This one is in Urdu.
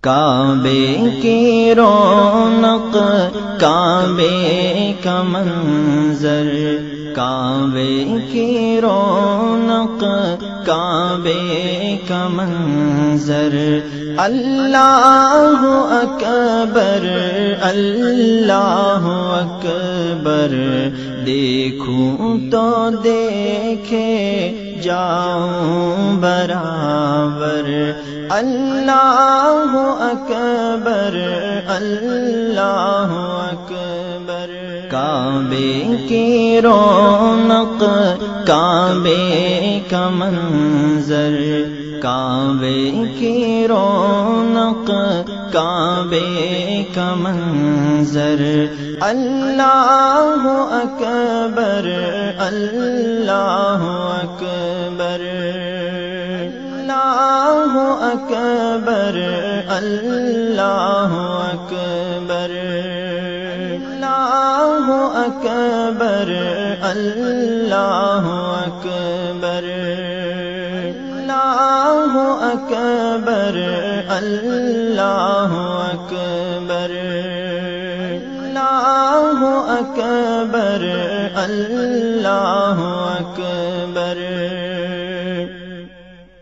کعبے کی رونق کعبے کا منظر، کعبے کی رونق کعبے کا منظر، اللہ اکبر اللہ اکبر، دیکھوں تو دیکھے جاؤں برابر، اللہ اکبر اللہ اکبر۔ کعبے کی رونق کعبے کا منظر، کعبے کی رونق کعبے کا منظر، اللہ اکبر اللہ اکبر، اللہ اکبر اللہ اکبر، اللہ اکبر اللہ اکبر، اللہ اکبر اللہ اکبر، اللہ اکبر اللہ اکبر۔